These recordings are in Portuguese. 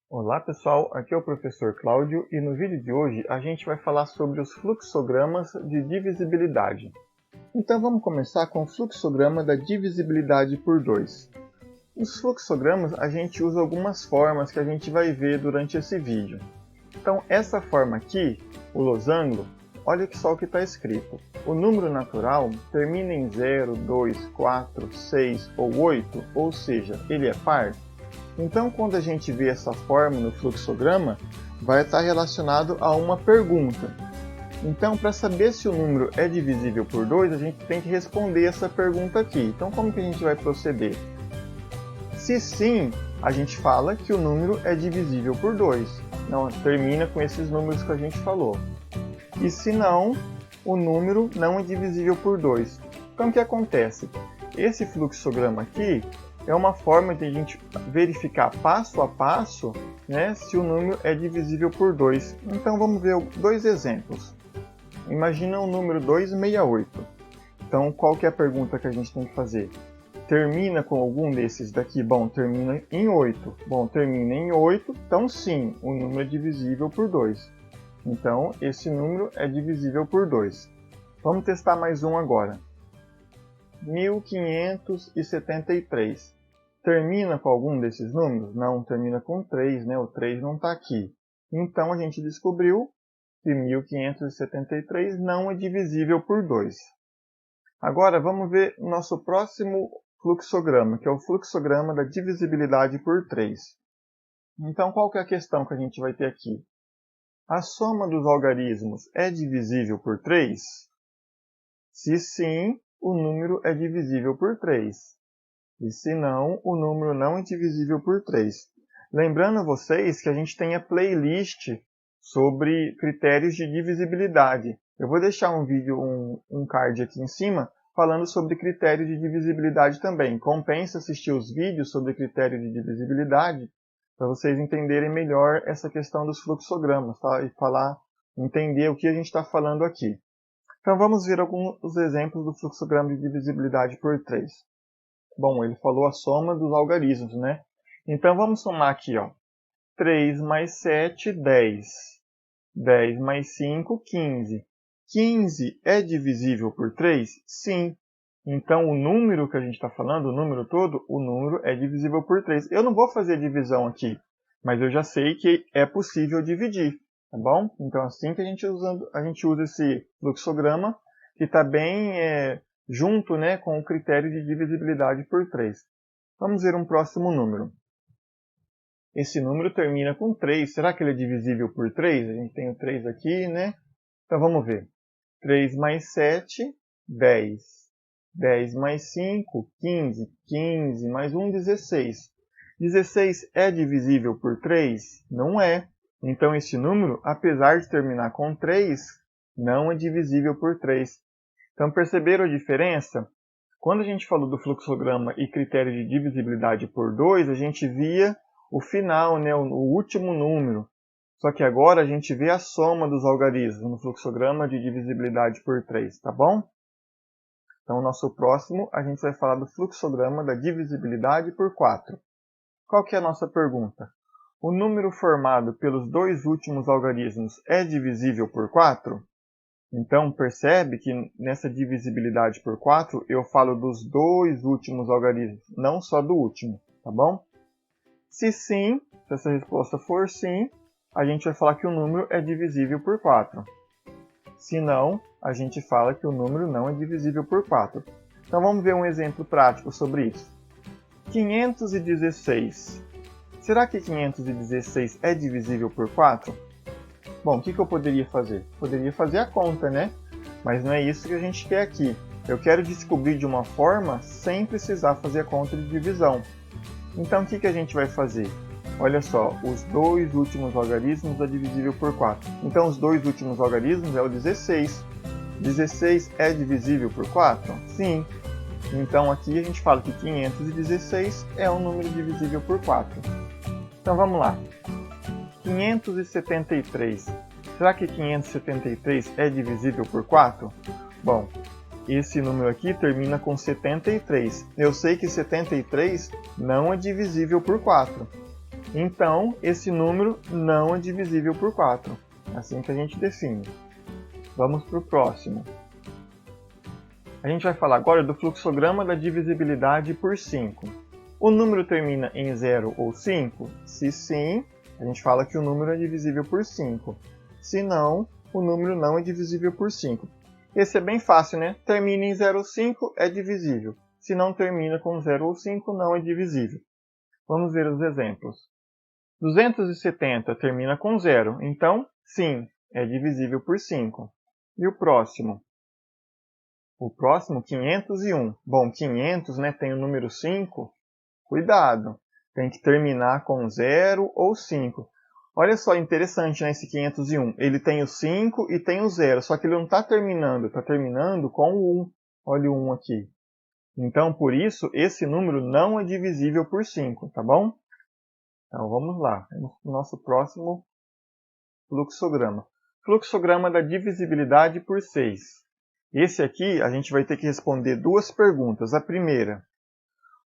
Olá pessoal, aqui é o professor Cláudio e no vídeo de hoje a gente vai falar sobre os fluxogramas de divisibilidade. Então vamos começar com o fluxograma da divisibilidade por 2. Os fluxogramas a gente usa algumas formas que a gente vai ver durante esse vídeo. Então essa forma aqui, o losango, olha só o que está escrito. O número natural termina em 0, 2, 4, 6 ou 8, ou seja, ele é par. Então, quando a gente vê essa forma no fluxograma, vai estar relacionado a uma pergunta. Então, para saber se o número é divisível por 2, a gente tem que responder essa pergunta aqui. Então, como que a gente vai proceder? Se sim, a gente fala que o número é divisível por 2. Não, termina com esses números que a gente falou. E se não, o número não é divisível por 2. Então, o que acontece? Esse fluxograma aqui é uma forma de a gente verificar passo a passo, né, se o número é divisível por 2. Então vamos ver dois exemplos. Imagina o número 268. Então qual que é a pergunta que a gente tem que fazer? Termina com algum desses daqui? Bom, termina em 8. Bom, termina em 8, então sim, o número é divisível por 2. Então esse número é divisível por 2. Vamos testar mais um agora. 1573. Termina com algum desses números? Não, termina com 3, né? O 3 não está aqui. Então a gente descobriu que 1573 não é divisível por 2. Agora vamos ver o nosso próximo fluxograma, que é o fluxograma da divisibilidade por 3. Então qual que é a questão que a gente vai ter aqui? A soma dos algarismos é divisível por 3? Se sim, o número é divisível por 3. E se não, o número não é divisível por 3. Lembrando a vocês que a gente tem a playlist sobre critérios de divisibilidade. Eu vou deixar um vídeo, um card aqui em cima, falando sobre critérios de divisibilidade também. Compensa assistir os vídeos sobre critério de divisibilidade para vocês entenderem melhor essa questão dos fluxogramas, tá? E entender o que a gente está falando aqui. Então vamos ver alguns exemplos do fluxograma de divisibilidade por 3. Bom, ele falou a soma dos algarismos, né? Então vamos somar aqui, ó. 3 mais 7, 10. 10 mais 5, 15. 15 é divisível por 3? Sim. Então o número que a gente está falando, o número todo, o número é divisível por 3. Eu não vou fazer a divisão aqui, mas eu já sei que é possível dividir, tá bom? Então assim que a gente usa esse fluxograma, que está bem junto, né, com o critério de divisibilidade por 3. Vamos ver um próximo número. Esse número termina com 3. Será que ele é divisível por 3? A gente tem o 3 aqui, né? Então vamos ver. 3 mais 7, 10. 10 mais 5, 15. 15 mais 1, 16. 16 é divisível por 3? Não é. Então esse número, apesar de terminar com 3, não é divisível por 3. Então, perceberam a diferença? Quando a gente falou do fluxograma e critério de divisibilidade por 2, a gente via o final, né, o último número. Só que agora a gente vê a soma dos algarismos no fluxograma de divisibilidade por 3, tá bom? Então, no nosso próximo, a gente vai falar do fluxograma da divisibilidade por 4. Qual que é a nossa pergunta? O número formado pelos dois últimos algarismos é divisível por 4? Então, percebe que nessa divisibilidade por 4, eu falo dos dois últimos algarismos, não só do último, tá bom? Se sim, se essa resposta for sim, a gente vai falar que o número é divisível por 4. Se não, a gente fala que o número não é divisível por 4. Então, vamos ver um exemplo prático sobre isso. 516. Será que 516 é divisível por 4? Bom, o que eu poderia fazer? Poderia fazer a conta, né? Mas não é isso que a gente quer aqui. Eu quero descobrir de uma forma sem precisar fazer a conta de divisão. Então, o que a gente vai fazer? Olha só, os dois últimos algarismos é divisível por 4. Então, os dois últimos algarismos é o 16. 16 é divisível por 4? Sim. Então, aqui a gente fala que 516 é um número divisível por 4. Então, vamos lá. 573. Será que 573 é divisível por 4? Bom, esse número aqui termina com 73. Eu sei que 73 não é divisível por 4. Então, esse número não é divisível por 4. É assim que a gente define. Vamos para o próximo. A gente vai falar agora do fluxograma da divisibilidade por 5. O número termina em 0 ou 5? Se sim, a gente fala que o número é divisível por 5. Se não, o número não é divisível por 5. Esse é bem fácil, né? Termina em 0 ou 5, é divisível. Se não termina com 0 ou 5, não é divisível. Vamos ver os exemplos. 270 termina com 0, então, sim, é divisível por 5. E o próximo? O próximo, 501. Bom, 500, né, tem o número 5. Cuidado, tem que terminar com 0 ou 5. Olha só, interessante, né, esse 501. Ele tem o 5 e tem o 0, só que ele não está terminando com o 1. Olha o 1 aqui. Então, por isso, esse número não é divisível por 5, tá bom? Então, vamos lá. Vamos para o nosso próximo fluxograma. Fluxograma da divisibilidade por 6. Esse aqui, a gente vai ter que responder duas perguntas. A primeira,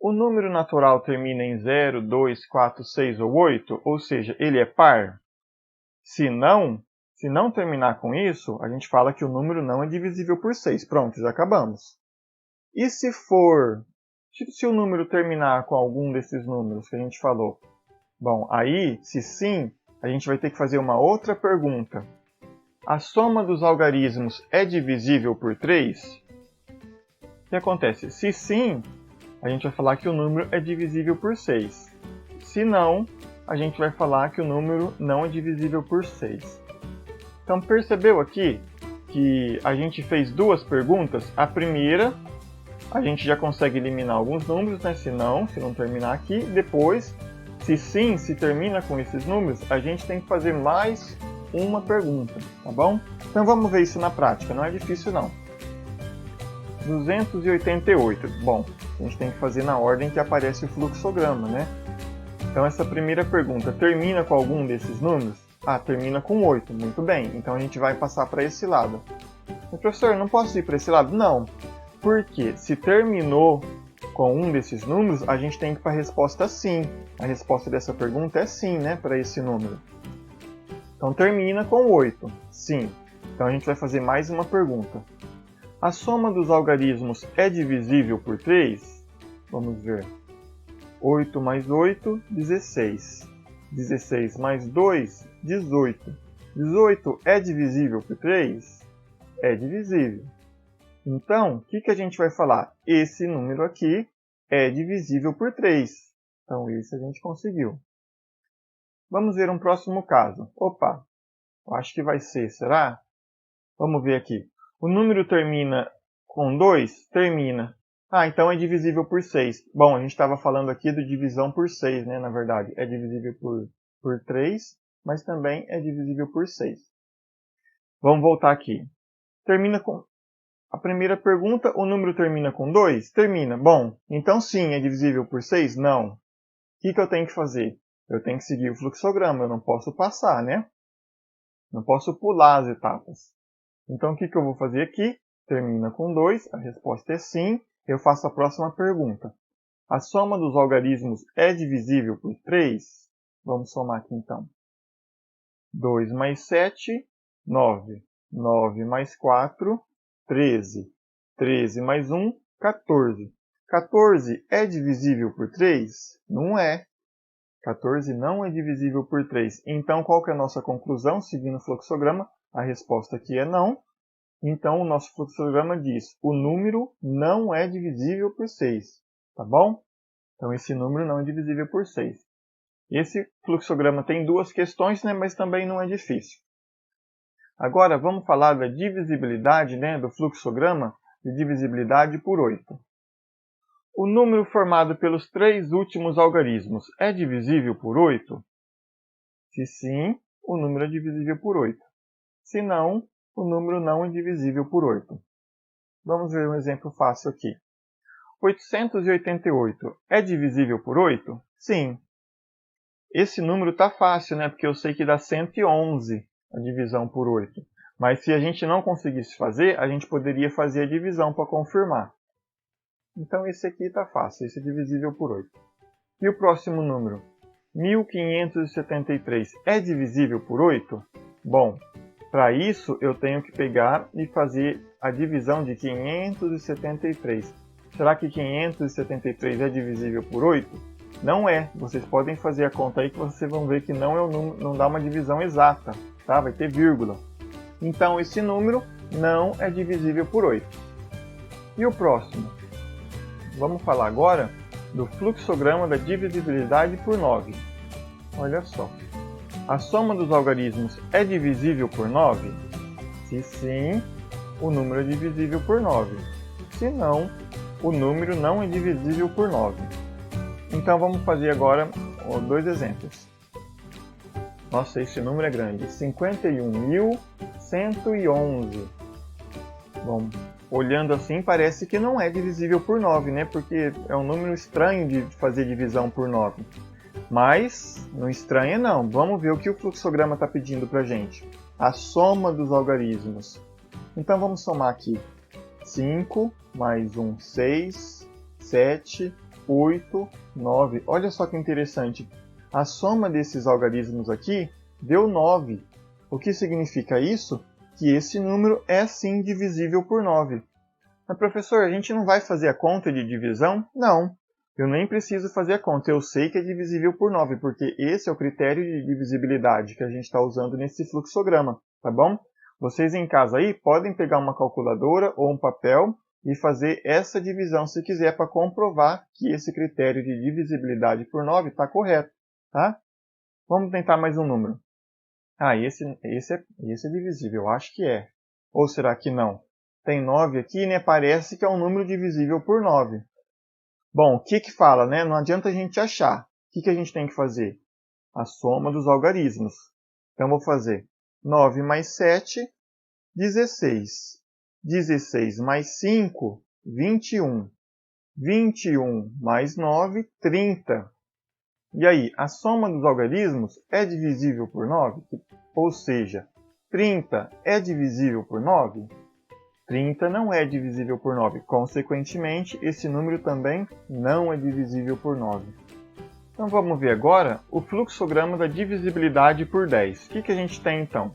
o número natural termina em 0, 2, 4, 6 ou 8? Ou seja, ele é par? Se não terminar com isso, a gente fala que o número não é divisível por 6. Pronto, já acabamos. E se o número terminar com algum desses números que a gente falou? Bom, aí, se sim, a gente vai ter que fazer uma outra pergunta. A soma dos algarismos é divisível por 3? O que acontece? Se sim, a gente vai falar que o número é divisível por 6. Se não, a gente vai falar que o número não é divisível por 6. Então, percebeu aqui que a gente fez duas perguntas? A primeira, a gente já consegue eliminar alguns números, né? Se não terminar aqui. Depois, se sim, se termina com esses números, a gente tem que fazer mais uma pergunta, tá bom? Então vamos ver isso na prática, não é difícil não. 288, bom, a gente tem que fazer na ordem que aparece o fluxograma, né? Então essa primeira pergunta, termina com algum desses números? Ah, termina com 8, muito bem, então a gente vai passar para esse lado. Mas, professor, não posso ir para esse lado? Não, porque se terminou com um desses números, a gente tem que ir para a resposta sim. A resposta dessa pergunta é sim, né, para esse número. Então termina com 8, sim. Então a gente vai fazer mais uma pergunta. A soma dos algarismos é divisível por 3? Vamos ver. 8 mais 8, 16. 16 mais 2, 18. 18 é divisível por 3? É divisível. Então, o que a gente vai falar? Esse número aqui é divisível por 3. Então, esse a gente conseguiu. Vamos ver um próximo caso. Opa, eu acho que vai ser, será? Vamos ver aqui. O número termina com 2? Termina. Ah, então é divisível por 6. Bom, a gente estava falando aqui de divisão por 6, né? Na verdade, é divisível por 3, mas também é divisível por 6. Vamos voltar aqui. Termina com... A primeira pergunta, o número termina com 2? Termina. Bom, então sim, é divisível por 6? Não. O que eu tenho que fazer? Eu tenho que seguir o fluxograma, eu não posso passar, né? Não posso pular as etapas. Então, o que eu vou fazer aqui? Termina com 2, a resposta é sim. Eu faço a próxima pergunta. A soma dos algarismos é divisível por 3? Vamos somar aqui então. 2 mais 7, 9. 9 mais 4, 13. 13 mais 1, 14. 14 é divisível por 3? Não é. 14 não é divisível por 3. Então, qual que é a nossa conclusão, seguindo o fluxograma? A resposta aqui é não. Então, o nosso fluxograma diz, o número não é divisível por 6. Tá bom? Então, esse número não é divisível por 6. Esse fluxograma tem duas questões, né, mas também não é difícil. Agora, vamos falar da divisibilidade, né, do fluxograma de divisibilidade por 8. O número formado pelos três últimos algarismos é divisível por 8? Se sim, o número é divisível por 8. Se não, o número não é divisível por 8. Vamos ver um exemplo fácil aqui. 888 é divisível por 8? Sim. Esse número está fácil, né? Porque eu sei que dá 111 a divisão por 8. Mas se a gente não conseguisse fazer, a gente poderia fazer a divisão para confirmar. Então esse aqui está fácil, esse é divisível por 8. E o próximo número? 1573 é divisível por 8? Bom, para isso eu tenho que pegar e fazer a divisão de 573. Será que 573 é divisível por 8? Não é. Vocês podem fazer a conta aí que vocês vão ver que não dá uma divisão exata, tá? Vai ter vírgula. Então esse número não é divisível por 8. E o próximo? Vamos falar agora do fluxograma da divisibilidade por 9. Olha só. A soma dos algarismos é divisível por 9? Se sim, o número é divisível por 9. Se não, o número não é divisível por 9. Então vamos fazer agora dois exemplos. Nossa, esse número é grande. 51.111. Bom, olhando assim parece que não é divisível por 9, né? Porque é um número estranho de fazer divisão por 9. Mas não estranha não. Vamos ver o que o fluxograma está pedindo para a gente. A soma dos algarismos. Então vamos somar aqui. 5 mais 1, 6, 7, 8, 9. Olha só que interessante. A soma desses algarismos aqui deu 9. O que significa isso? Que esse número é sim divisível por 9. Mas professor, a gente não vai fazer a conta de divisão? Não. Eu nem preciso fazer a conta. Eu sei que é divisível por 9, porque esse é o critério de divisibilidade que a gente está usando nesse fluxograma, tá bom? Vocês em casa aí podem pegar uma calculadora ou um papel e fazer essa divisão se quiser para comprovar que esse critério de divisibilidade por 9 está correto, tá? Vamos tentar mais um número. Ah, esse é divisível, eu acho que é. Ou será que não? Tem 9 aqui, né? Parece que é um número divisível por 9. Bom, o que fala, né? Não adianta a gente achar. O que a gente tem que fazer? A soma dos algarismos. Então, eu vou fazer 9 mais 7, 16. 16 mais 5, 21. 21 mais 9, 30. E aí, a soma dos algarismos é divisível por 9? Ou seja, 30 é divisível por 9? 30 não é divisível por 9. Consequentemente, esse número também não é divisível por 9. Então vamos ver agora o fluxograma da divisibilidade por 10. O que a gente tem então?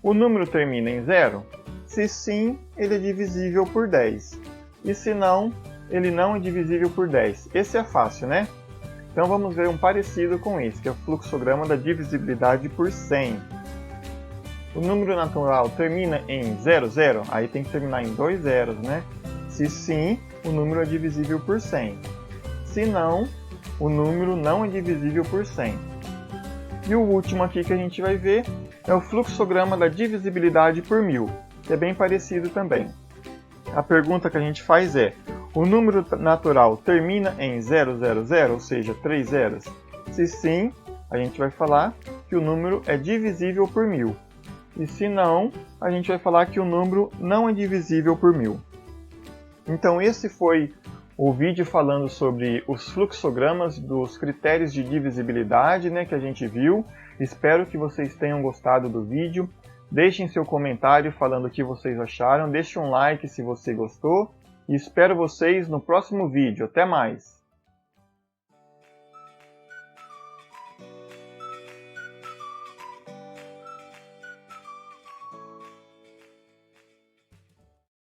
O número termina em 0? Se sim, ele é divisível por 10. E se não, ele não é divisível por 10. Esse é fácil, né? Então vamos ver um parecido com esse, que é o fluxograma da divisibilidade por 100. O número natural termina em 00, aí tem que terminar em 2 zeros, né? Se sim, o número é divisível por 100. Se não, o número não é divisível por 100. E o último aqui que a gente vai ver é o fluxograma da divisibilidade por 1000, que é bem parecido também. A pergunta que a gente faz é: o número natural termina em 000, ou seja, 3 zeros? Se sim, a gente vai falar que o número é divisível por 1000. E se não, a gente vai falar que o número não é divisível por 1000. Então esse foi o vídeo falando sobre os fluxogramas dos critérios de divisibilidade, né, que a gente viu. Espero que vocês tenham gostado do vídeo. Deixem seu comentário falando o que vocês acharam. Deixe um like se você gostou. E espero vocês no próximo vídeo. Até mais!